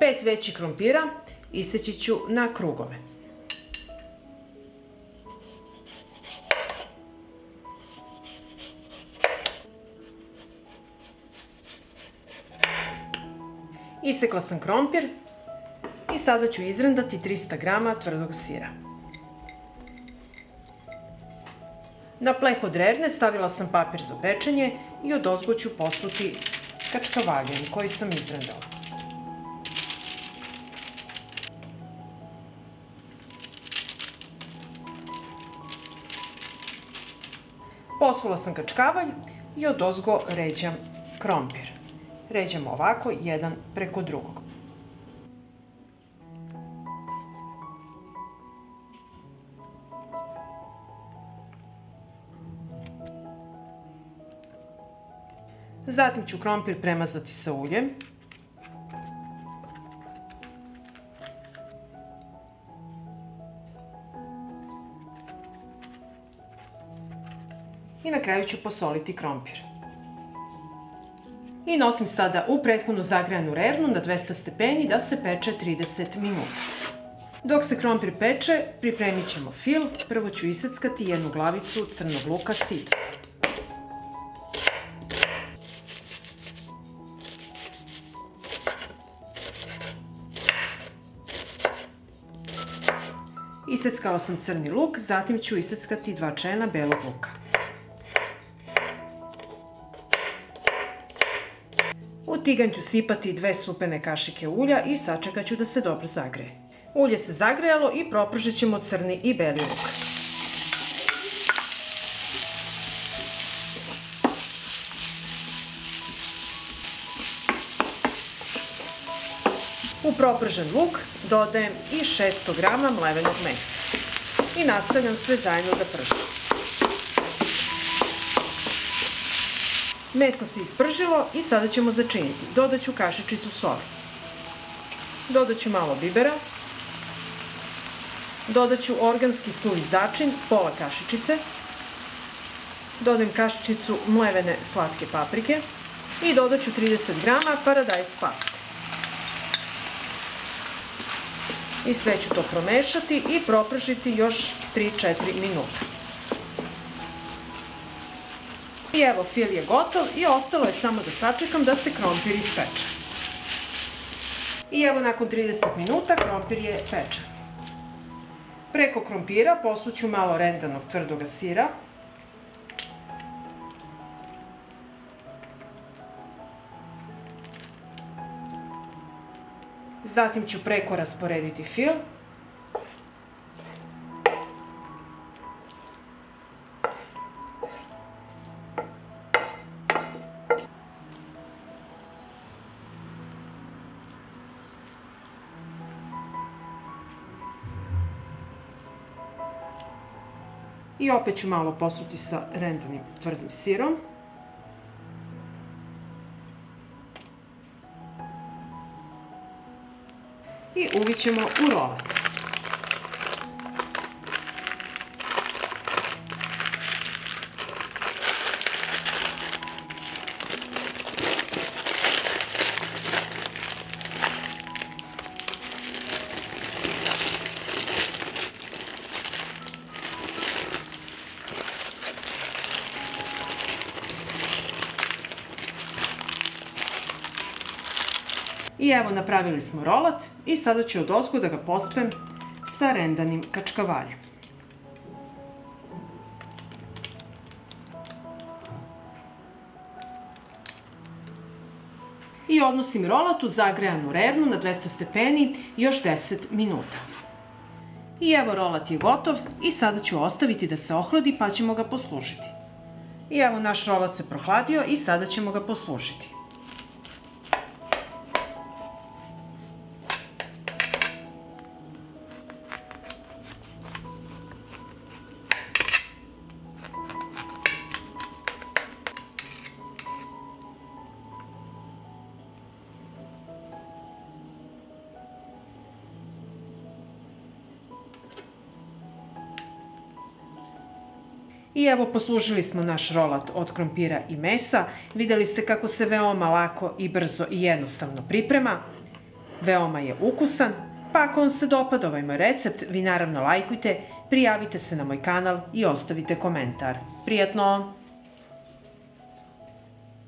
5 većih krompira iseći ću na krugove. Isekla sam krompir i sada ću izrendati 300 g tvrdog sira. Na pleh od rerne stavila sam papir za pečenje i odozgo ću posuti kačkavaljen koji sam izrendala. Posula sam kačkavalj i odozgo ređam krompir. Ređam ovako, jedan preko drugog. Zatim ću krompir premazati sa uljem. I na kraju ću posoliti krompir. I nosim sada u prethodno zagrejanu rernu na 200 stepeni da se peče 30 minuta. Dok se krompir peče, pripremit ćemo fil. Prvo ću iseckati jednu glavicu crnog luka sidra. Iseckala sam crni luk, zatim ću iseckati 2 čena belog luka. U tiganj ću sipati 2 supene kašike ulja i sačekat ću da se dobro zagreje. Ulje se zagrejalo i propržit ćemo crni i beli luk. U propržen luk dodajem i 600 g mlevenog mesa i nastavljam sve zajedno da pržim. Meso se ispržilo i sada ćemo začiniti. Dodat ću kašičicu soli. Dodat ću malo bibera. Dodat ću organski suvi začin, pola kašičice. Dodajem kašičicu mlevene slatke paprike i dodat ću 30 g paradajz paste. I sve ću to promešati i propržiti još 3-4 minuta. I evo, fil je gotov i ostalo je samo da sačekam da se krompir ispeče. I evo, nakon 30 minuta krompir je pečen. Preko krompira posuću malo rendanog tvrdoga sira. Zatim ću preko rasporediti fil. I opet ću malo posuti sa rendanim tvrdim sirom. I uvit ćemo u rolat. I evo, napravili smo rolat i sada ću odozgo da ga pospem sa rendanim kačkavaljem. I odnosim rolat u zagrejanu rernu na 200 stepeni još 10 minuta. I evo, rolat je gotov i sada ću ostaviti da se ohladi pa ćemo ga poslužiti. I evo, naš rolat se prohladio i sada ćemo ga poslužiti. I evo, poslužili smo naš rolat od krompira i mesa. Videli ste kako se veoma lako i brzo i jednostavno priprema. Veoma je ukusan, pa ako vam se dopada ovaj moj recept, vi naravno lajkujte, prijavite se na moj kanal i ostavite komentar. Prijatno!